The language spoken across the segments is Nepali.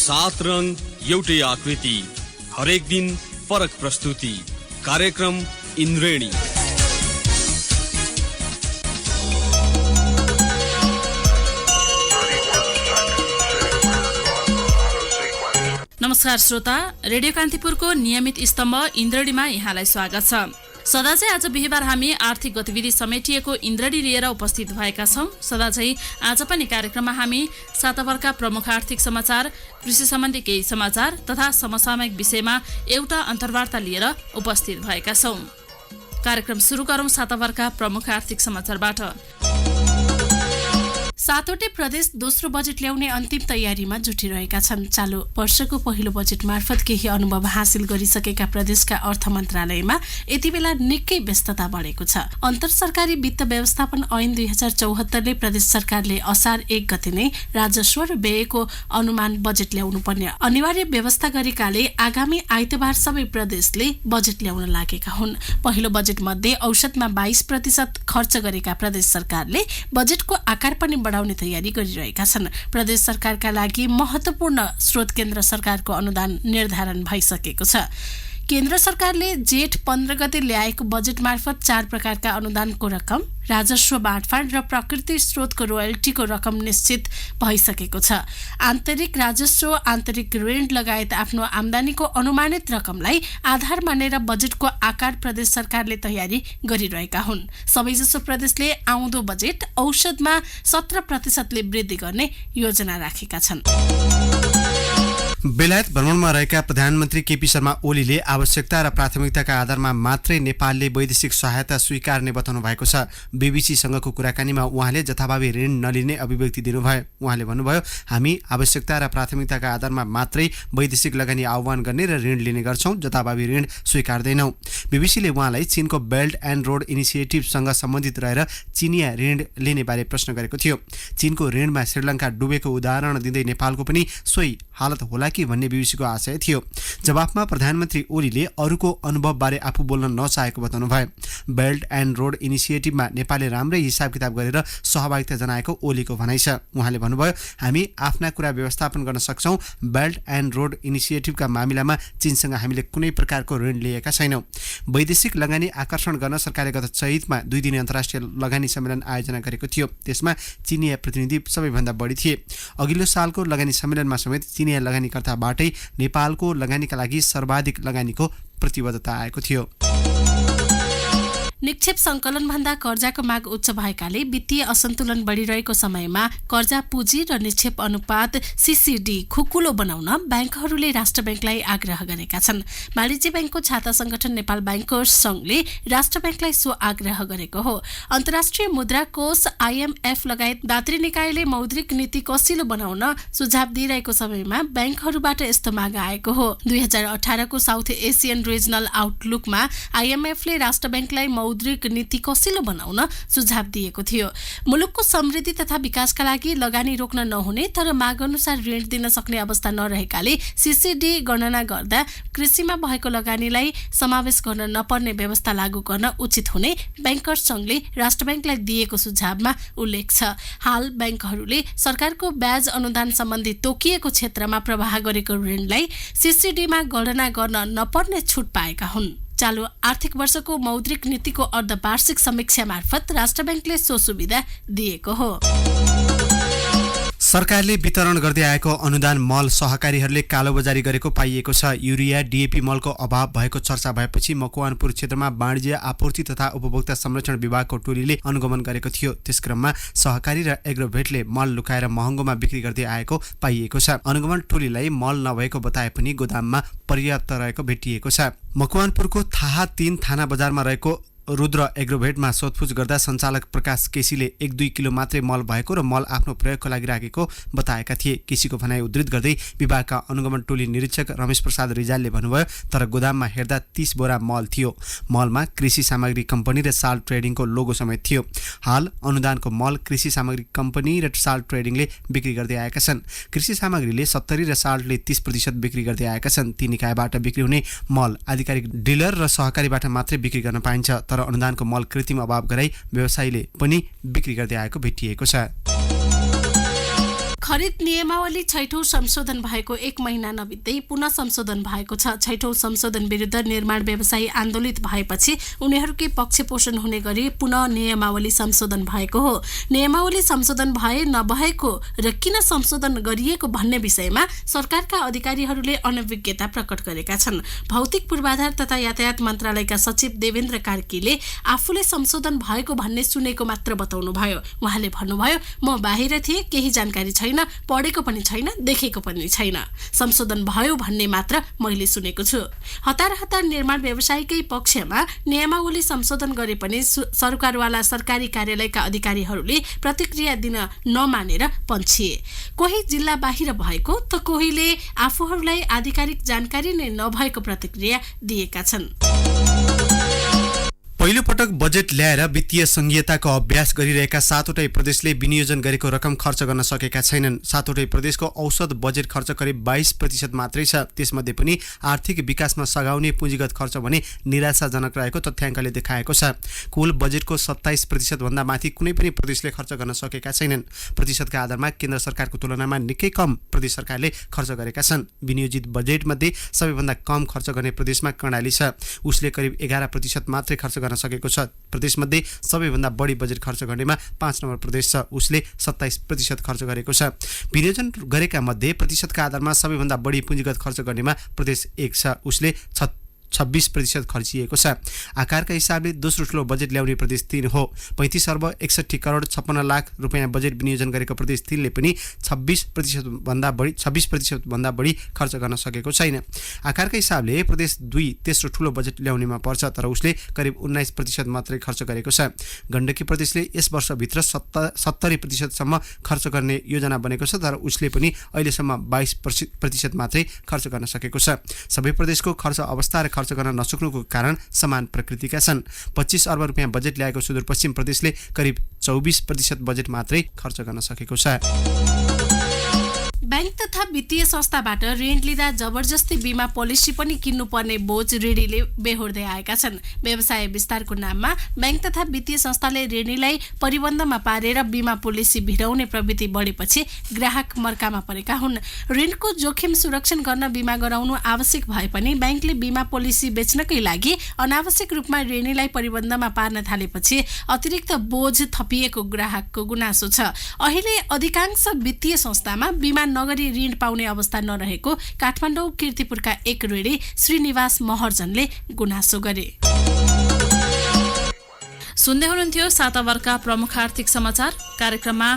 सात रंग एउटै आकृति, हरेक दिन फरक प्रस्तुति। कार्यक्रम इन्द्रेणी। नमस्कार श्रोता, रेडियो कान्तिपुरको नियमित स्तम्भ इन्द्रेणीमा यहाँलाई स्वागत छ। सदाझै आज बिहीबार हामी आर्थिक गतिविधि समेटिएको इन्द्रेणी लिएर उपस्थित भएका छौं। सदाझै आज पनि कार्यक्रममा हामी साताभरका प्रमुख आर्थिक समाचार, कृषि सम्बन्धी केही समाचार तथा समसामयिक विषयमा एउटा अन्तर्वार्ता लिएर उपस्थित भएका छौं। कार्यक्रम सुरु गरौं साताभरका प्रमुख आर्थिक समाचारबाट। सातवटै प्रदेश दोस्रो बजेट ल्याउने अन्तिम तयारीमा जुटिरहेका छन्। चालू वर्षको पहिलो बजेट मार्फत केही अनुभव हासिल गरिसकेका प्रदेशका अर्थ मन्त्रालयमा यति बेला निकै व्यस्तता बढेको छ। अन्तर सरकारी वित्त व्यवस्थापन ऐन 2074ले प्रदेश सरकारले असार 1 गते नै राजस्व र व्ययको अनुमान बजेट ल्याउनु पर्ने अनिवार्य व्यवस्था गरेकाले आगामी आइतबार सबै प्रदेशले बजेट ल्याउन लागेका हुन्। पहिलो बजेट मध्ये औसतमा 22% खर्च गरेका प्रदेश सरकारले बजेटको आकार पनि बढाउने तयारी गरिरहेका छन्। प्रदेश सरकारका लागि महत्त्वपूर्ण स्रोत केन्द्र सरकारको अनुदान निर्धारण भइसकेको छ। केन्द्र सरकारले जेठ 15 गते ल्याएको बजेट मार्फत 4 प्रकारका अनुदानको रकम, राजस्व बाँडफाँड र प्रकृति स्रोतको रोयल्टीको रकम निश्चित भइसकेको छ। आन्तरिक राजस्व, आन्तरिक ऋण लगायत आफ्नो आम्दानीको अनुमानित रकमलाई आधार मानेर बजेटको आकार प्रदेश सरकारले तयारी गरिरहेका हुन्। सबैजसो प्रदेशले आउँदो बजेट औसतमा 17% वृद्धि गर्ने योजना राखेका छन्। बेलायत भ्रमणमा रहेका प्रधानमन्त्री केपी शर्मा ओलीले आवश्यकता र प्राथमिकताका आधारमा मात्रै नेपालले वैदेशिक सहायता स्वीकार्ने बताउनु भएको छ। बीबीसीसँगको कुराकानीमा उहाँले जथाभावी ऋण नलिने अभिव्यक्ति दिनुभयो। उहाँले भन्नुभयो, हामी आवश्यकता र प्राथमिकताका आधारमा मात्रै वैदेशिक लगानी आह्वान गर्ने र ऋण लिने गर्छौं, जथाभावी ऋण स्वीकार्दैनौं। बीबीसीले उहाँलाई चीनको बेल्ट एन्ड रोड इनिसिएटिभसँग सम्बन्धित रहेर चीनिया ऋण लिने बारे प्रश्न गरेको थियो। चीनको ऋणमा श्रीलङ्का डुबेको उदाहरण दिँदै नेपालको पनि सोही हालत होला कि भन्ने बीबीसीको आशय थियो। जवाफमा प्रधानमन्त्री ओलीले अरूको अनुभवबारे आफू बोल्न नचाहेको बताउनु भयो। बेल्ट एन्ड रोड इनिसिएटिभमा नेपालले राम्रै हिसाब किताब गरेर सहभागिता जनाएको ओलीको भनाइ छ। उहाँले भन्नुभयो, हामी आफ्ना कुरा व्यवस्थापन गर्न सक्छौं। बेल्ट एन्ड रोड इनिसिएटिभका मामिलामा चीनसँग हामीले कुनै प्रकारको ऋण लिएका छैनौं। वैदेशिक लगानी आकर्षण गर्न सरकारले गत चैतमा 2 दिने अन्तर्राष्ट्रिय लगानी सम्मेलन आयोजना गरेको थियो। त्यसमा चीनिया प्रतिनिधि सबैभन्दा बढी थिए। अघिल्लो सालको लगानी सम्मेलनमा समेत चीनिया लगानीकर्ताबाटै नेपालको लगानीका लागि सर्वाधिक लगानीको प्रतिबद्धता आएको थियो। निक्षेप सङ्कलनभन्दा कर्जाको माग उच्च भएकाले वित्तीय असन्तुलन बढिरहेको समयमा कर्जा पुँजी र निक्षेप अनुपात सीसीडी खुकुलो बनाउन ब्याङ्कहरूले राष्ट्र ब्याङ्कलाई आग्रह गरेका छन्। वाणिज्य ब्याङ्कको छाता संगठन नेपाल ब्याङ्कर्स संघले राष्ट्र ब्याङ्कलाई सो आग्रह गरेको हो। अन्तर्राष्ट्रिय मुद्रा कोष IMF लगायत दात्री निकायले मौद्रिक नीति कसिलो बनाउन सुझाव दिइरहेको समयमा ब्याङ्कहरूबाट यस्तो माग आएको हो। 2018 को साउथ एसियन रिजनल आउटलुकमा IMFले राष्ट्र ब्याङ्कलाई मौद्रिक नीति कसिलो बनाउन सुझाव दिएको थियो। मुलुकको समृद्धि तथा विकासका लागि लगानी रोक्न नहुने तर माग अनुसार ऋण दिन सक्ने अवस्था नरहेकाले सीसीडी गणना गर्दा कृषिमा भएको लगानीलाई समावेश गर्न नपर्ने व्यवस्था लागू गर्न उचित हुने ब्याङ्कर्स संघले राष्ट्र ब्याङ्कलाई दिएको सुझावमा उल्लेख छ। हाल ब्याङ्कहरूले सरकारको ब्याज अनुदान सम्बन्धी तोकिएको क्षेत्रमा प्रवाह गरेको ऋणलाई सीसीडीमा गणना गर्न नपर्ने छुट पाएका हुन्। चालू आर्थिक वर्षको मौद्रिक नीतिको अर्धवार्षिक समीक्षा मार्फत राष्ट्र ब्याङ्कले सो सुविधा दिएको हो। सरकारले वितरण गर्दै आएको अनुदान मल सहकारीहरूले कालोबजारी गरेको पाइएको छ। युरिया, DAP मलको अभाव भएको चर्चा भएपछि मकवानपुर क्षेत्रमा वाणिज्य आपूर्ति तथा उपभोक्ता संरक्षण विभागको टोलीले अनुगमन गरेको थियो। त्यसक्रममा सहकारी र एग्रोभेटले मल लुकाएर महँगोमा बिक्री गर्दै आएको पाइएको छ। अनुगमन टोलीलाई मल नभएको बताए पनि गोदाममा पर्याप्त रहेको भेटिएको छ। मकवानपुरको थाहा 3 थाना बजारमा रहेको रुद्र एग्रोभेटमा सोधपुछ गर्दा सञ्चालक प्रकाश केसीले 1-2 किलो मात्रै मल भएको र मल आफ्नो प्रयोगको लागि राखेको बताएका थिए। केसीको भनाइ उद्धृत गर्दै विभागका अनुगमन टोली निरीक्षक रमेश प्रसाद रिजालले भन्नुभयो, तर गोदाममा हेर्दा 30 बोरा मल थियो। मलमा कृषि सामग्री कम्पनी र साल्ट ट्रेडिङको लोगो समेत थियो। हाल अनुदानको मल कृषि सामग्री कम्पनी र साल्ट ट्रेडिङले बिक्री गर्दै आएका छन्। कृषि सामग्रीले 70 र साल्टले 30% बिक्री गर्दै आएका छन्। ती निकायबाट बिक्री हुने मल आधिकारिक डिलर र सहकारीबाट मात्रै बिक्री गर्न पाइन्छ, तर अनुदानको मल कृत्रिम अभाव गराई व्यवसायीले पनि बिक्री गर्दै आएको भेटिएको छ। खरिद नियमावली 6औं संशोधन भएको 1 महिना नबित्दै पुनः संशोधन भएको छ। 6औं संशोधन विरुद्ध निर्माण व्यवसायी आन्दोलित भएपछि उनीहरूकै पक्षपोषण हुने गरी पुनः नियमावली संशोधन भएको हो। नियमावली संशोधन भए नभएको र किन संशोधन गरिएको भन्ने विषयमा सरकारका अधिकारीहरूले अनभिज्ञता प्रकट गरेका छन्। भौतिक पूर्वाधार तथा यातायात मन्त्रालयका सचिव देवेन्द्र कार्कीले आफूले संशोधन भएको भन्ने सुनेको मात्र बताउनुभयो। उहाँले भन्नुभयो, म बाहिर थिएँ, केही जानकारी छैन, पढेको पनि छैन, देखेको पनि छैन। संशोधन भयो भन्ने मात्र मैले सुनेको छु। हतार हतार निर्माण व्यवसायीकै पक्षमा नियमावली संशोधन गरे पनि सरकारवाला सरकारी कार्यालयका अधिकारीहरूले प्रतिक्रिया दिन नमानेर पन्छिए। कोही जिल्ला बाहिर भएको त कोहीले आफूहरूलाई आधिकारिक जानकारी नै नभएको प्रतिक्रिया दिएका छन्। पहिलो पटक बजेट ल्याएर वित्तीय संघीयताको अभ्यास गरिरहेका 7वटै प्रदेशले विनियोजन गरेको रकम खर्च गर्न सकेका छैनन्। 7वटै प्रदेशको औसत बजेट खर्च करिब 22% मात्रै छ। त्यसमध्ये पनि आर्थिक विकासमा सघाउने पुँजीगत खर्च भने निराशाजनक रहेको तथ्याङ्कले देखाएको छ। कुल बजेटको 27% भन्दा माथि कुनै पनि प्रदेशले खर्च गर्न सकेका छैनन्। प्रतिशतका आधारमा केन्द्र सरकारको तुलनामा निकै कम प्रदेश सरकारले खर्च गरेका छन्। विनियोजित बजेटमध्ये सबैभन्दा कम खर्च गर्ने प्रदेशमा कर्णाली छ। उसले करिब 11% मात्रै खर्च गर्न सकेको छ। प्रदेशमध्ये सबैभन्दा बढी बजेट खर्च गर्नेमा 5 नम्बर प्रदेश छ। उसले 27% खर्च गरेको छ। विनियोजन गरेका मध्ये प्रतिशतका आधारमा सबैभन्दा बढी पुँजीगत खर्च गर्नेमा प्रदेश 1 छ। उसले 26% खर्चिएको छ। आकारका हिसाबले दोस्रो ठुलो बजेट ल्याउने प्रदेश 3 हो। 35 अर्ब 61 करोड 56 लाख रुपियाँ बजेट विनियोजन गरेको प्रदेश 3ले पनि 26% भन्दा बढी खर्च गर्न सकेको छैन। आकारका हिसाबले प्रदेश 2 तेस्रो ठुलो बजेट ल्याउनेमा पर्छ, तर उसले करिब 19% मात्रै खर्च गरेको छ। गण्डकी प्रदेशले यस वर्षभित्र 70% सम्म खर्च गर्ने योजना बनेको छ, तर उसले पनि अहिलेसम्म 22% मात्रै खर्च गर्न सकेको छ। सबै प्रदेशको खर्च अवस्था र खर्च गर्न नसक्नुको कारण समान प्रकृतिका छन्। 25 अर्ब रुपियाँ बजेट ल्याएको सुदूरपश्चिम प्रदेशले करिब 24% बजेट मात्रै खर्च गर्न सकेको छ। बैंक तथा वित्तीय संस्थाबाट ऋण लिँदा जबरजस्ती बीमा पोलिसी पनि किन्नुपर्ने बोझ ऋणीले बेहोर्दै आएका छन्। व्यवसाय विस्तारको नाममा बैंक तथा वित्तीय संस्थाले ऋणीलाई परिबन्धमा पारेर बीमा पोलिसी भिडाउने प्रवृत्ति बढेपछि ग्राहक मर्कामा परेका हुन्। ऋणको जोखिम सुरक्षण गर्न बीमा गराउनु आवश्यक भए पनि बैंकले बीमा पोलिसी बेच्नकै लागि अनावश्यक रूपमा ऋणीलाई परिबन्धमा पार्न थालेपछि अतिरिक्त बोझ थपिएको ग्राहकको गुनासो छ। अहिले अधिकांश वित्तीय संस्थामा बीमा नगरी ऋण पाउने अवस्था नरहेको काठमाडौँ कीर्तिपुरका एक ऋणी श्रीनिवास महर्जनले गुनासो गरे। सुन्दै हुनुहुन्थ्यो सातावारका प्रमुख आर्थिक समाचार कार्यक्रममा।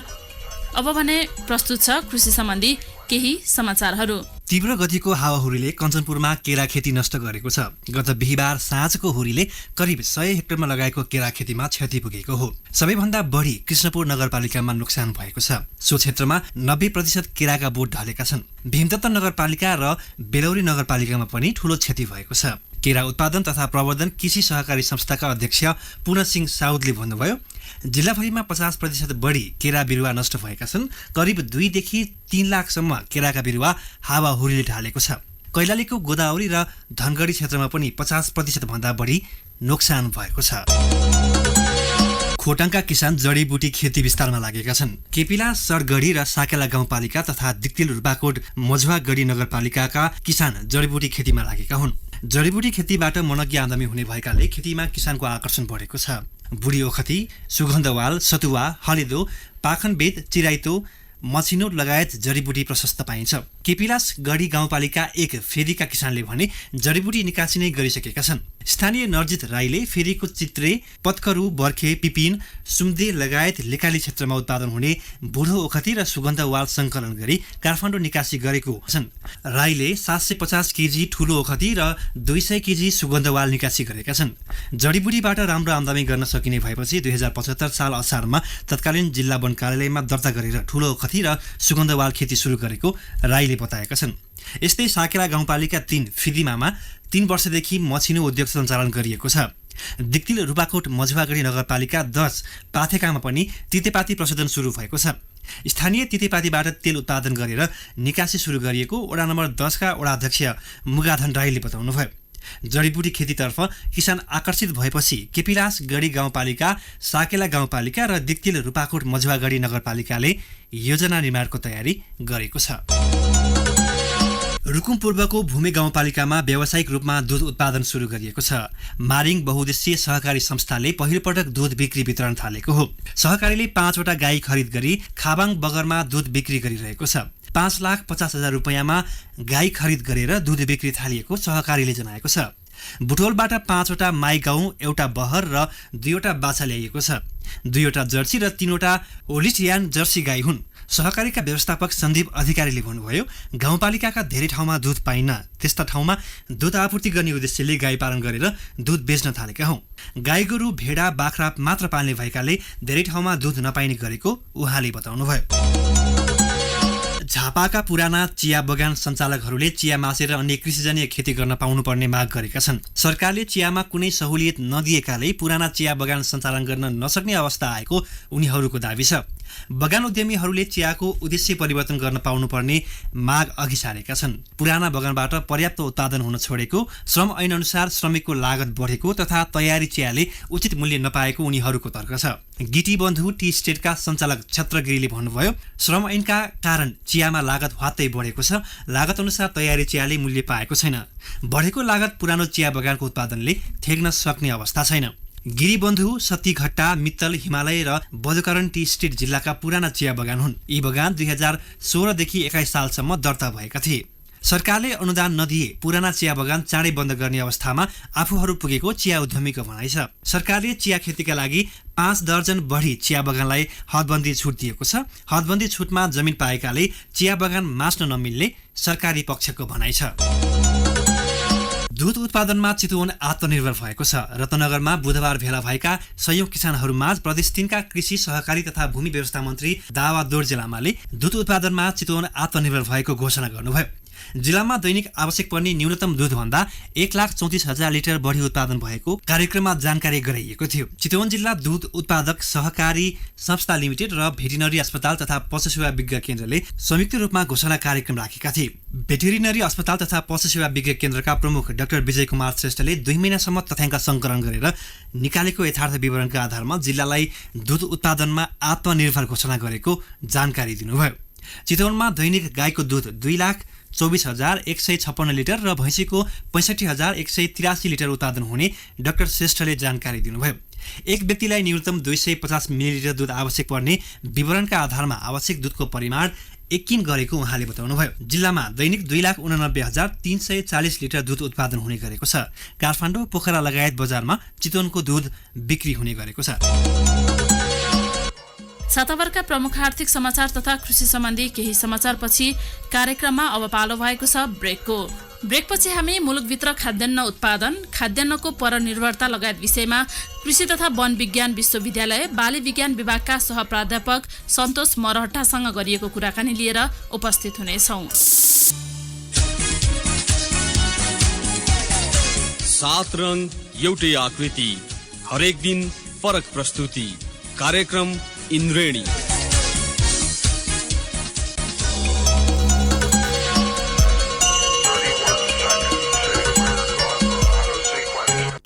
अब भने प्रस्तुत छ कृषि सम्बन्धी केही समाचारहरू। तीव्र गतिको हावाहुरीले कञ्चनपुरमा केरा खेती नष्ट गरेको छ। गत बिहिबार साँझको हुरीले करिब 100 हेक्टरमा लगाएको केरा खेतीमा क्षति पुगेको हो। सबैभन्दा बढी कृष्णपुर नगरपालिकामा नोक्सान भएको छ। सो क्षेत्रमा 90% केराका बोट ढलेका छन्। भीमदत्त नगरपालिका र बेलौरी नगरपालिकामा पनि ठूलो क्षति भएको छ। केरा उत्पादन तथा प्रवर्धन कृषि सहकारी संस्थाका अध्यक्ष पुनसिंह साउदले भन्नुभयो, जिल्लाभरिमा 50% बढी केरा बिरुवा नष्ट भएका छन्। करिब 2 देखि 3 लाखसम्म केराका बिरुवा हावाहुरीले ढालेको छ। कैलालीको गोदावरी र धनगढी क्षेत्रमा पनि 50% भन्दा बढी नोक्सान भएको छ। खोटाङका किसान जडीबुटी खेती विस्तारमा लागेका छन्। केपिला सरगढी र साकेला गाउँपालिका तथा दिक्तिल रुपाकोट मझुवागढी नगरपालिकाका किसान जडीबुटी खेतीमा लागेका हुन्। जडीबुटी खेतीबाट मनग्य आमदानी हुने भएकाले खेतीमा किसानको आकर्षण बढेको छ। बुढी ओखती, सुगन्धवाल, सतुवा, हलेदो, पाखनबेद, चिराइतो, मछिनो लगायत जडीबुटी प्रशस्त पाइन्छ। केपिलास गढी गाउँपालिका 1 फेदीका किसानले भने जडीबुटी निकासी नै गरिसकेका छन्। स्थानीय नर्जित राईले फेदीको चित्रे, पत्करू, बर्खे, पिपिन, सुम्दे लगायत लेकाली क्षेत्रमा उत्पादन हुने बुढो ओखती र सुगन्धवाल संकलन गरी काठमाडौँ निकासी गरेको छन्। राईले 750 केजी ठूलो ओखती र 200 केजी सुगन्धवाल निकासी गरेका छन्। जडीबुटीबाट राम्रो आमदानी गर्न सकिने भएपछि 2075 साल असारमा तत्कालीन जिल्ला वन कार्यालयमा दर्ता गरेर ठूलो ओखती र सुगन्धवाल खेती सुरु गरेको राईले बताएका छन्। यस्तै साकेला गाउँपालिका 3 फिदिमामा 3 वर्षदेखि मछिनो उद्योग सञ्चालन गरिएको छ। दिक्तिल रुपाकोट मझुवागढी नगरपालिका 10 पाथेकामा पनि तितेपाती प्रशोधन सुरु भएको छ। स्थानीय तितेपातीबाट तेल उत्पादन गरेर निकासी सुरु गरिएको वडा नम्बर 10 का वडा अध्यक्ष मुगाधन राईले बताउनुभयो। जडीबुटी खेतीतर्फ किसान आकर्षित भएपछि केपिलास गढी गाउँपालिका, साकेला गाउँपालिका र दिक्तिल रूपाकोट मझुवागढी नगरपालिकाले योजना निर्माणको तयारी गरेको छ। रुकुम पूर्वको भूमि गाउँपालिकामा व्यावसायिक रूपमा दूध उत्पादन सुरु गरिएको छ। मारिङ बहुउद्देश्यीय सहकारी संस्थाले पहिलोपटक दूध बिक्री वितरण थालेको हो। सहकारीले 5 वटा गाई खरिद गरी खाबाङ बगरमा दूध बिक्री गरिरहेको छ। 5,50,000 रुपियाँमा गाई खरिद गरेर दूध बिक्री थालिएको सहकारीले जनाएको छ। बुटोलबाट 5 वटा माई गाउँ, एउटा बहर र 2 वटा बाछा ल्याइएको छ। 2 वटा जर्सी र 3 वटा ओलिटियान जर्सी गाई हुन्। सहकारीका व्यवस्थापक सन्दीप अधिकारीले भन्नुभयो, गाउँपालिकाका धेरै ठाउँमा दूध पाइन्न, त्यस्ता ठाउँमा दूध आपूर्ति गर्ने उद्देश्यले गाई पालन गरेर दूध बेच्न थालेका हौं। गाई गोरु भेडा बाख्रा मात्र पाल्ने भएकाले धेरै ठाउँमा दूध नपाइने गरेको उहाँले बताउनुभयो। झापाका पुराना चिया बगान सञ्चालकहरूले चिया मासेर अन्य कृषिजन्य खेती गर्न पाउनुपर्ने माग गरेका छन्। सरकारले चियामा कुनै सहुलियत नदिएकाले पुराना चिया बगान सञ्चालन गर्न नसक्ने अवस्था आएको उनीहरूको दाबी छ। बगान उद्यमीहरूले चियाको उद्देश्य परिवर्तन गर्न पाउनुपर्ने माग अघि सारेका छन्। पुराना बगानबाट पर्याप्त उत्पादन हुन छोडेको, श्रम ऐन अनुसार श्रमिकको लागत बढेको तथा तयारी चियाले उचित मूल्य नपाएको उनीहरूको तर्क छ। गिटी बन्धु टी स्टेटका सञ्चालक छत्रगिरीले भन्नुभयो, श्रम ऐनका कारण चियामा लागत ह्वात्तै बढेको छ। लागत अनुसार तयारी चियाले मूल्य पाएको छैन। बढेको लागत पुरानो चिया बगानको उत्पादनले ठेक्न सक्ने अवस्था छैन। गिरीबन्धु, सत्तीघट्टा, मित्तल, हिमालय र बजुकरण टी स्टेट जिल्लाका पुराना चिया बगान हुन्। यी बगान 2016 देखि 21 सालसम्म दर्ता भएका थिए। सरकारले अनुदान नदिए पुराना चिया बगान चाँडै बन्द गर्ने अवस्थामा आफूहरू पुगेको चिया उद्यमीको भनाइ छ। सरकारले चिया खेतीका लागि 5 दर्जन बढी चिया बगानलाई हदबन्दी छुट दिएको छ। हदबन्दी छुटमा जमिन पाएकाले चिया बगान मास्न नमिल्ने सरकारी पक्षको भनाइ छ। दूध उत्पादनमा चितवन आत्मनिर्भर भएको छ। रत्नगरमा बुधबार भेला भएका सहयोग किसानहरूमाझ प्रदेश 3 का कृषि, सहकारी तथा भूमि व्यवस्था मन्त्री दावा दोर्जे लामाले दूध उत्पादनमा चितवन आत्मनिर्भर भएको घोषणा गर्नुभयो। जिल्लामा दैनिक आवश्यक पर्ने न्यूनतम दूधभन्दा 1,34,000 लिटर बढी उत्पादन भएको कार्यक्रममा जानकारी गराइएको थियो। चितवन जिल्ला दूध उत्पादक सहकारी संस्था लिमिटेड र भेटेरिनरी अस्पताल तथा पशु सेवा विज्ञ केन्द्रले संयुक्त रूपमा घोषणा कार्यक्रम राखेका थिए। भेटेरिनरी अस्पताल तथा पशु सेवा विज्ञ केन्द्रका प्रमुख डाक्टर विजय कुमार श्रेष्ठले 2 महिनासम्म तथ्याङ्क सङ्कलन गरेर निकालेको यथार्थ विवरणका आधारमा जिल्लालाई दूध उत्पादनमा आत्मनिर्भर घोषणा गरेको जानकारी दिनुभयो। चितवनमा दैनिक गाईको दूध 2,24,156 लिटर र भैँसीको 65,183 लिटर उत्पादन हुने डाक्टर श्रेष्ठले जानकारी दिनुभयो। एक व्यक्तिलाई न्यूनतम 250 मिलिलिटर दूध आवश्यक पर्ने विवरणका आधारमा आवश्यक दूधको परिमाण एकिन गरेको उहाँले बताउनुभयो। जिल्लामा दैनिक 2,89,340 लिटर दूध उत्पादन हुने गरेको छ। काठमाडौँ, पोखरा लगायत बजारमा चितवनको दूध बिक्री हुने गरेको छ। साताभरका प्रमुख आर्थिक समाचार तथा कृषि सम्बन्धी केही समाचारपछि कार्यक्रममा अब पालो भएको छ ब्रेकको। ब्रेकपछि हामी मुलुकभित्र खाद्यान्न उत्पादन, खाद्यान्नको परनिर्भरता लगायत विषयमा कृषि तथा वन विज्ञान विश्वविद्यालय बाली विज्ञान विभागका सहप्राध्यापक सन्तोष मरहट्टासँग गरिएको कुराकानी लिएर उपस्थित हुनेछौँ। 7 रङ एउटै आकृति, हरेक दिन फरक प्रस्तुति। कार्यक्रम इन्द्रेणी।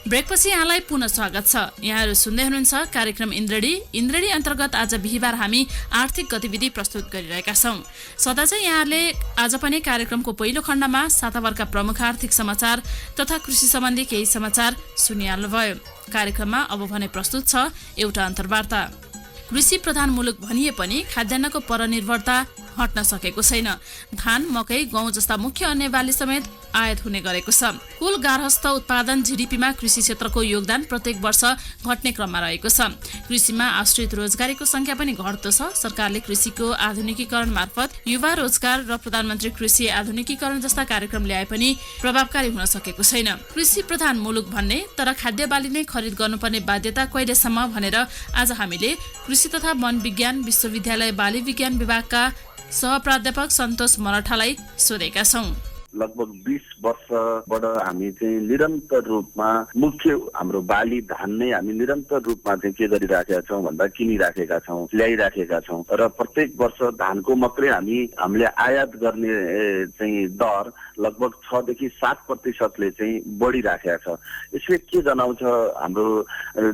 ब्रेकपछि यहाँलाई पुनः स्वागत छ। यहाँहरू सुन्दै हुनुहुन्छ कार्यक्रम इन्द्रेणी। इन्द्रेणी अन्तर्गत आज बिहिबार हामी आर्थिक गतिविधि प्रस्तुत गरिरहेका छौँ। सदा चाहिँ यहाँहरूले आज पनि कार्यक्रमको पहिलो खण्डमा साताभरका प्रमुख आर्थिक समाचार तथा कृषि सम्बन्धी केही समाचार सुनिहाल्नुभयो। कार्यक्रममा अब भने प्रस्तुत छ एउटा अन्तर्वार्ता। कृषि प्रधान मुलुक भनिए पनि खाद्यान्नको परनिर्भरता हट्न सकेको छैन। धान, मकै, गहुँ जस्ता मुख्य अन्य बाली समेत आयात हुने गरेको छ। कुल गार्हस्थ उत्पादन जीडीपीमा कृषि क्षेत्रको योगदान प्रत्येक वर्ष घट्ने क्रममा रहेको छ। कृषिमा आश्रित रोजगारीको संख्या पनि घट्दो छ। सरकारले कृषिको आधुनिकीकरण मार्फत युवा रोजगार र प्रधानमन्त्री कृषि आधुनिकीकरण जस्ता कार्यक्रम ल्याए पनि प्रभावकारी हुन सकेको छैन। कृषि प्रधान मुलुक भन्ने तर खाद्य बाली नै खरिद गर्नुपर्ने बाध्यता कहिलेसम्म भनेर आज हामीले कृषि तथा वन विज्ञान विश्वविद्यालय बाली विज्ञान विभागका सहप्राध्यापक सन्तोष मरहट्टालाई सोधेका छौँ। लगभग 20 वर्षबाट हामी चाहिँ निरन्तर रूपमा मुख्य हाम्रो बाली धान नै हामी निरन्तर रूपमा चाहिँ के गरिराखेका छौँ भन्दा किनिराखेका छौँ, ल्याइराखेका छौँ र प्रत्येक वर्ष धानको मात्रै हामीले आयात गर्ने चाहिँ दर लगभग 6 देखि 7% चाहिँ बढिराखेका छ। यसले के जनाउँछ हाम्रो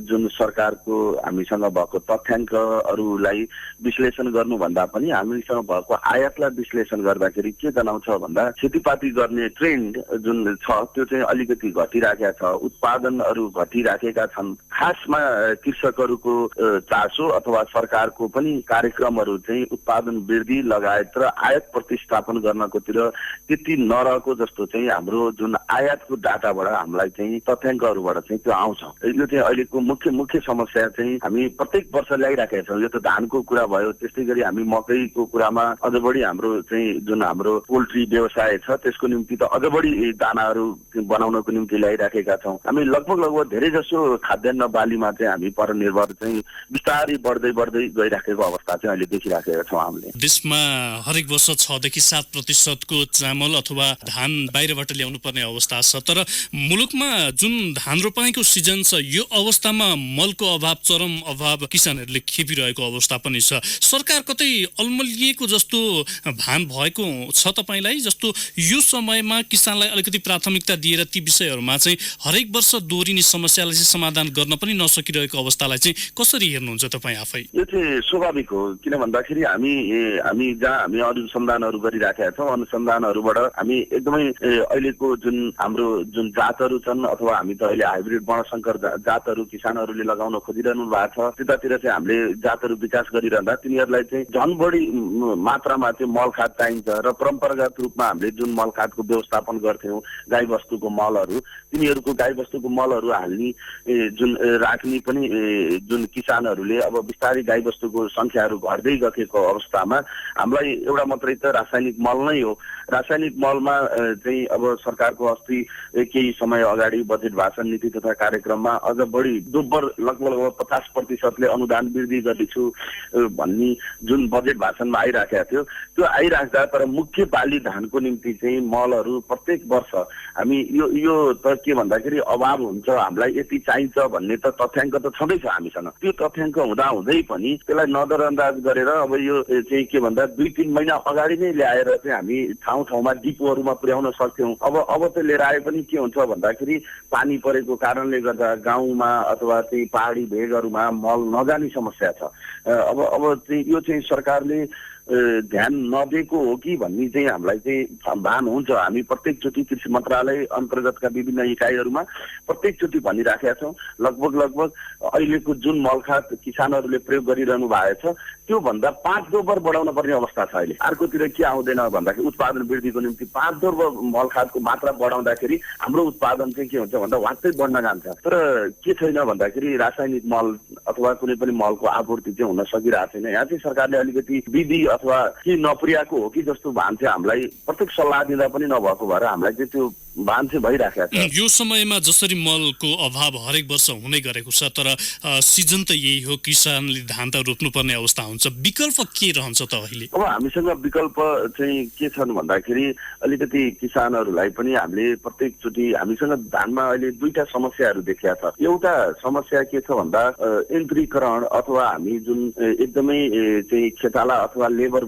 जुन सरकारको हामीसँग भएको तथ्याङ्कहरूलाई विश्लेषण गर्नुभन्दा पनि हामीसँग भएको आयातलाई विश्लेषण गर्दाखेरि के जनाउँछ भन्दा खेतीपाती गर्ने ट्रेन्ड जुन छ त्यो चाहिँ अलिकति घटिराखेका छ, उत्पादनहरू घटिराखेका छन्। खासमा कृषकहरूको चासो अथवा सरकारको पनि कार्यक्रमहरू चाहिँ उत्पादन वृद्धि लगायत र आयात प्रतिस्थापन गर्नकोतिर त्यति नरहेको जस्तो चाहिँ हाम्रो जुन आयातको डाटाबाट हामीलाई चाहिँ तथ्याङ्कहरूबाट चाहिँ त्यो आउँछ। यो चाहिँ अहिलेको मुख्य समस्या चाहिँ हामी प्रत्येक वर्ष ल्याइराखेका छौँ। यो त धानको कुरा भयो, त्यस्तै गरी हामी मकैको कुरामा अझ बढी हाम्रो चाहिँ जुन हाम्रो पोल्ट्री व्यवसाय छ त्यसको निम्ति त अझ बढी दानाहरू बनाउनको निम्ति ल्याइराखेका छौँ। हामी लगभग धेरै जसो खाद्यान्न बालीमा चाहिँ हामी परनिर्भर चाहिँ बिस्तारै बढ्दै गइराखेको अवस्था चाहिँ अहिले देखिराखेका छौँ हामीले। देशमा हरेक वर्ष 6 देखि 7% को चामल अथवा धान बाहिरबाट ल्याउनु पर्ने अवस्था छ, तर मुलुकमा जुन धान रोपाईको सिजन छ यो अवस्थामा मलको अभाव, चरम अभाव किसानहरूले खेपिरहेको अवस्था पनि छ। सरकार कतै अल्मलिएको जस्तो भान भएको छ तपाईलाई? जस्तो यो समयमा किसानलाई अलिकति प्राथमिकता दिएर ती विषयहरूमा चाहिँ हरेक वर्ष दोहोरिने समस्यालाई चाहिँ समाधान गर्न पनि नसकिरहेको अवस्थालाई चाहिँ कसरी हेर्नुहुन्छ तपाईँ आफै? यो चाहिँ स्वाभाविक हो, किन भन्दाखेरि हामी जहाँ हामी अनुसन्धानहरू गरिराखेका छौँ, अनुसन्धानहरूबाट हामी एकदमै अहिलेको जुन हाम्रो जुन जातहरू छन् अथवा हामी त अहिले हाइब्रिड वर्णशंकर जातहरू किसानहरूले लगाउन खोजिरहनु भएको छ, त्यतातिर चाहिँ हामीले जातहरू विकास गरिरहँदा तिनीहरूलाई चाहिँ झन् बढी मात्रामा चाहिँ मल खाद चाहिन्छ र परम्परागत रूपमा हामीले जुन मल खादको व्यवस्थापन गर्थ्यौँ गाई बस्तुको मलहरू, तिनीहरूको गाई बस्तुको मलहरू हाल्ने जुन राख्ने पनि जुन किसानहरूले अब बिस्तारै गाई बस्तुको संख्याहरू घट्दै गएको अवस्थामा हामीलाई एउटा मात्रै त रासायनिक मल नै हो। रासायनिक मलमा चाहिँ अब सरकारको अस्ति केही समय अगाडि बजेट भाषण नीति तथा कार्यक्रममा अझ बढी दोब्बर लगभग 50% अनुदान वृद्धि गर्दैछु भन्ने जुन बजेट भाषणमा आइराखेको थियो त्यो आइराख्दा तर मुख्य बाली धानको निम्ति चाहिँ मलहरू प्रत्येक वर्ष हामी यो त के भन्दाखेरि अभाव हुन्छ, हामीलाई यति चाहिन्छ भन्ने त तथ्याङ्क त छँदैछ हामीसँग। त्यो तथ्याङ्क हुँदै पनि त्यसलाई नजरअन्दाज गरेर अब यो चाहिँ के भन्दा 2-3 महिना अगाडि नै ल्याएर चाहिँ हामी ठाउँमा डिपोहरूमा पुर्याउन सक्थ्यौँ। अब त लिएर आए पनि के हुन्छ भन्दाखेरि पानी परेको कारणले गर्दा गाउँमा अथवा चाहिँ पहाडी भेगहरूमा मल नजाने समस्या छ। अब चाहिँ यो चाहिँ सरकारले ध्यान नदिएको हो कि भन्ने चाहिँ हामीलाई चाहिँ भान हुन्छ। हामी प्रत्येकचोटि कृषि मन्त्रालय अन्तर्गतका विभिन्न इकाइहरूमा प्रत्येकचोटि भनिराखेका छौँ लगभग अहिलेको जुन मलखाद किसानहरूले प्रयोग गरिरहनु भएको छ त्यो भन्दा 5 दोब्बर बढाउन पर्ने अवस्था छ अहिले। अर्कोतिर के आउँदैन भन्दाखेरि उत्पादन वृद्धिको निम्ति 5 दोब्बर मलखादको मात्रा बढाउँदाखेरि हाम्रो उत्पादन चाहिँ के हुन्छ भन्दा वास्तै बढ्न जान्छ। तर के छैन भन्दाखेरि रासायनिक मल अथवा कुनै पनि मलको आपूर्ति चाहिँ हुन सकिरहेको छैन। यहाँ चाहिँ सरकारले अलिकति विधि अथवा के नपुर्याएको हो कि जस्तो भान चाहिँ हामीलाई प्रत्येक सल्लाह दिँदा पनि नभएको भएर हामीलाई चाहिँ त्यो भान चाहिँ भइराखेको छ। यो समयमा जसरी मलको अभाव हरेक वर्ष हुँदै गरेको छ तर सिजन त यही हो, किसानले धान त रोप्नुपर्ने अवस्था हुन्छ, विकल्प के रहन्छ त अहिले? अब हामीसँग विकल्प चाहिँ के छन् भन्दाखेरि अलिकति किसानहरूलाई पनि हामीले प्रत्येकचोटि हामीसँग धानमा अहिले 2टा समस्याहरू देखिया छ। एउटा समस्या के छ भन्दा यन्त्रीकरण अथवा हामी जुन एकदमै चाहिँ खेताला अथवा लेबर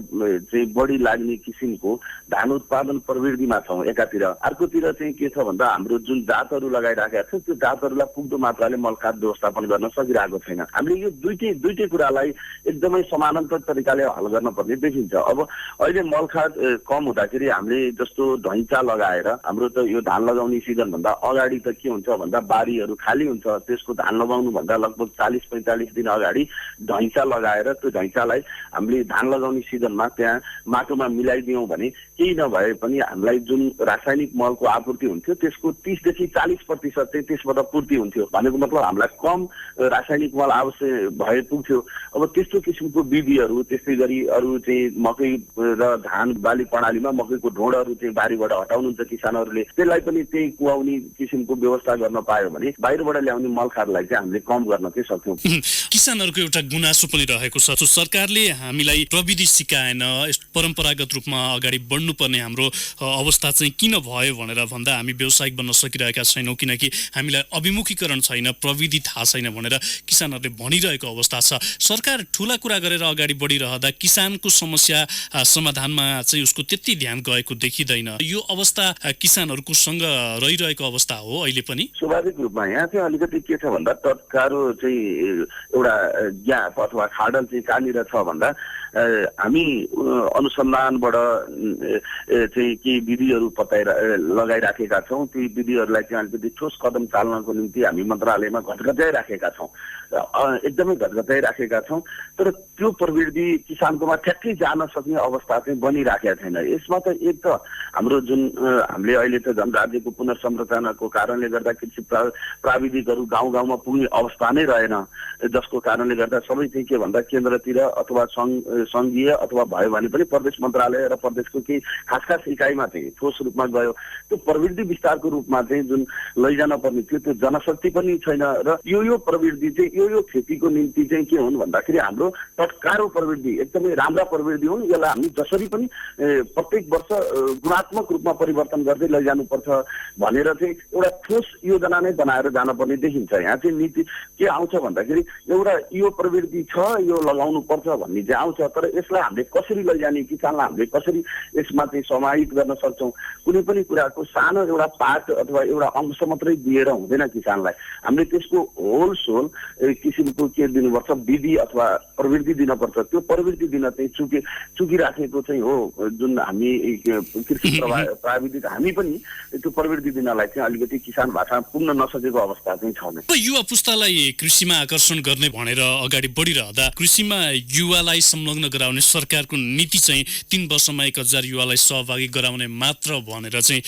चाहिँ बढी लाग्ने किसिमको धान उत्पादन प्रवृत्तिमा छौँ एकातिर। अर्कोतिर चाहिँ के छ भन्दा हाम्रो जुन जातहरू लगाइराखेका छ त्यो जातहरूलाई पुग्दो मात्राले मलखाद व्यवस्थापन गर्न सकिरहेको छैन। हामीले यो दुईटै कुरालाई एकदमै समानान्तर तरिकाले हल गर्न पर्ने देखिन्छ। अब अहिले मलखाद कम हुँदाखेरि हामीले जस्तो ढैँचा लगाएर हाम्रो त यो धान लगाउने सिजन भन्दा अगाडि त के हुन्छ भन्दा बारीहरू खाली हुन्छ, त्यसको धान लगाउनु भन्दा लगभग 40-45 दिन अगाडि ढैँचा लगाएर त्यो ढैँचालाई हामीले धान लगाउने सिजनमा त्यहाँ माटोमा मिलाइदियौँ भने केही नभए पनि हामीलाई जुन रासायनिक मलको आपूर्ति हुन्थ्यो त्यसको 30 देखि 40% चाहिँ त्यसबाट पूर्ति हुन्थ्यो। भनेको मतलब हामीलाई कम रासायनिक मल आवश्यक भए पुग्थ्यो। अब त्यस्तो किसिमको विधिहरू त्यस्तै गरी अरू चाहिँ मकै र धान बाली प्रणालीमा मकैको ढोँडहरू चाहिँ बारीबाट हटाउनुहुन्छ किसानहरूले, त्यसलाई पनि त्यही कुहाउने किसिमको व्यवस्था गर्न पायो भने बाहिरबाट ल्याउने मलखादलाई चाहिँ हामीले कम गर्न चाहिँ सक्छौँ। किसानहरूको एउटा गुनासो पनि रहेको छ, सरकारले हामीलाई प्रविधि सिकाएन, परम्परागत रूपमा अगाडि बढ्नु बन्नुपर्ने हाम्रो अवस्था चाहिँ किन भयो भनेर भन्दा हामी व्यावसायिक बन्न सकिरहेका छैनौँ, किनकि हामीलाई अभिमुखीकरण छैन, प्रविधि थाहा छैन भनेर किसानहरूले भनिरहेको अवस्था छ। सरकार ठुला कुरा गरेर अगाडि बढिरहँदा किसानको समस्या समाधानमा चाहिँ उसको त्यति ध्यान गएको देखिँदैन। यो अवस्था किसानहरूको सँग रहिरहेको अवस्था हो अहिले पनि। स्वाभाविक रूपमा यहाँ चाहिँ अलिकति के छ भन्दा तत्कारो चाहिँ एउटा ग्याप अथवा खाडल चाहिँ कहाँनिर छ भन्दा हामी अनुसन्धानबाट चाहिँ केही विधिहरू लगाइराखेका छौँ। ती विधिहरूलाई चाहिँ अलिकति ठोस कदम चाल्नको निम्ति हामी मन्त्रालयमा घटघटाइराखेका छौँ, एकदमै घटघटाइराखेका छौँ। तर त्यो प्रवृत्ति किसानकोमा ठ्याक्कै जान सक्ने अवस्था चाहिँ बनिराखेका छैन। यसमा त एक त हाम्रो जुन हामीले अहिले त झन् राज्यको पुनर्संरचनाको कारणले गर्दा कृषि प्राविधिकहरू गाउँ गाउँमा पुग्ने अवस्था नै रहेन, जसको कारणले गर्दा सबै चाहिँ के भन्दा केन्द्रतिर अथवा सङ्घीय अथवा भयो भने पनि प्रदेश मन्त्रालय र प्रदेशको केही खास इकाइमा चाहिँ ठोस रूपमा गयो। त्यो प्रवृत्ति विस्तारको रूपमा चाहिँ जुन लैजान पर्ने थियो त्यो जनशक्ति पनि छैन। र यो प्रवृत्ति चाहिँ यो खेतीको निम्ति चाहिँ के हुन् भन्दाखेरि हाम्रो तत्कारो प्रवृत्ति एकदमै राम्रा प्रवृत्ति हुन्। यसलाई हामी जसरी पनि प्रत्येक वर्ष गुणात्मक रूपमा परिवर्तन गर्दै लैजानुपर्छ भनेर चाहिँ एउटा ठोस योजना नै बनाएर जानुपर्ने देखिन्छ। यहाँ चाहिँ नीति के आउँछ भन्दाखेरि एउटा यो प्रवृत्ति छ, यो लगाउनु पर्छ भन्ने चाहिँ आउँछ। तर यसलाई हामीले कसरी लैजाने, किसानलाई हामीले कसरी यसमा चाहिँ समाहित गर्न सक्छौँ, कुनै पनि कुराको सानो एउटा पार्ट अथवा एउटा अंश मात्रै दिएर हुँदैन। किसानलाई हामीले त्यसको होल सोल किसिमको के दिनुपर्छ, विधि अथवा प्रवृत्ति दिनुपर्छ। त्यो प्रवृत्ति दिन चाहिँ चुकिराखेको चाहिँ हो जुन हामी कृषि प्राविधिक हामी पनि त्यो प्रवृत्ति दिनलाई चाहिँ अलिकति किसान भाषामा पुग्न नसकेको अवस्था चाहिँ छ नै। युवा पुस्तालाई कृषिमा आकर्षण गर्ने भनेर अगाडि बढिरहँदा कृषिमा युवालाई संलग्न गराउने सरकारको नीति चाहिँ 3 वर्षमा 1000 युवालाई सहभागी गराउने मात्र भनेर चाहिँ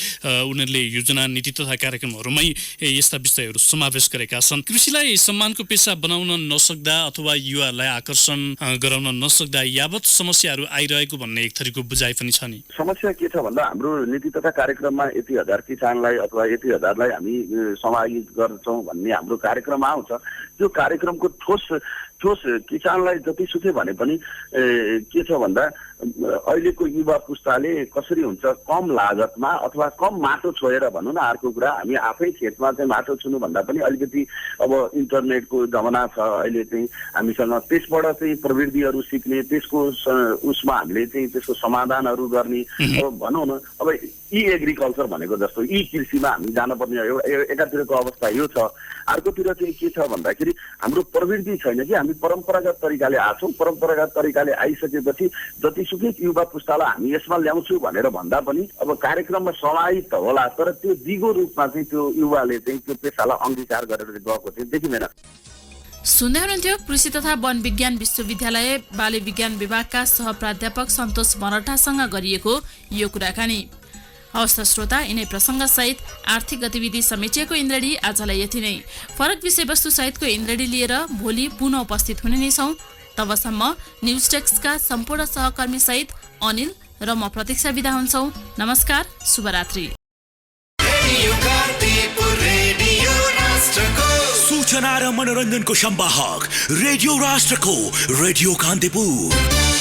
उनीहरूले योजना, नीति तथा कार्यक्रमहरूमै यस्ता विषयहरू समावेश गरेका छन्। कृषिलाई सम्मानको पेशा बनाउन नसक्दा अथवा युवालाई आकर्षण गराउन नसक्दा यावत समस्याहरू आइरहेको भन्ने एक थरीको बुझाइ पनि छ नि। समस्या के छ भन्दा हाम्रो नीति तथा कार्यक्रममा यति हजार किसानलाई अथवा यति हजारलाई हामी समाहित गर्छौँ भन्ने हाम्रो कार्यक्रम आउँछ। त्यो कार्यक्रमको ठोस किसानलाई जतिसुकै भने पनि के छ भन्दा अहिलेको युवा पुस्ताले कसरी हुन्छ कम लागतमा अथवा कम माटो छोएर भनौँ न, अर्को कुरा हामी आफै खेतमा चाहिँ माटो छुनु भन्दा पनि अलिकति अब इन्टरनेटको जमाना छ अहिले चाहिँ हामीसँग, त्यसबाट चाहिँ प्रविधिहरू सिक्ने, त्यसको उसमा हामीले चाहिँ त्यसको समाधानहरू गर्ने। अब भनौँ न, अब एग्रिकल्चर भनेको जस्तो कृषिमा हामी जानुपर्ने एकातिरको अवस्था यो छ। अर्कोतिर चाहिँ के छ भन्दाखेरि हाम्रो प्रवृत्ति छैन कि हामी परम्परागत तरिकाले आछौँ। परम्परागत तरिकाले आइसकेपछि जतिसुकै युवा पुस्तालाई हामी यसमा ल्याउँछु भनेर भन्दा पनि अब कार्यक्रममा समाहित त होला, तर त्यो दिगो रूपमा चाहिँ त्यो युवाले चाहिँ त्यो पेसालाई अङ्गीकार गरेर गएको चाहिँ देखिँदैन। सुन्दै हुनुहुन्थ्यो कृषि तथा वन विज्ञान विश्वविद्यालय बाली विज्ञान विभागका सहप्राध्यापक सन्तोष बनटासँग गरिएको यो कुराकानी। हवस् त श्रोता, यिनै प्रसङ्गसहित आर्थिक गतिविधि समेटिएको इन्द्रडी आजलाई यति नै। फरक विषयवस्तु सहितको इन्द्रडी लिएर भोलि पुनः उपस्थित हुने नै छौँ। तबसम्म न्युज डेस्कका सम्पूर्ण सहकर्मी सहित अनिल र म प्रतीक्षा बिदा हुन्छौँ। नमस्कार, शुभरात्रि। सूचना र मनोरञ्जनको संवाहक रेडियो राष्ट्रको रेडियो कान्तिपुर।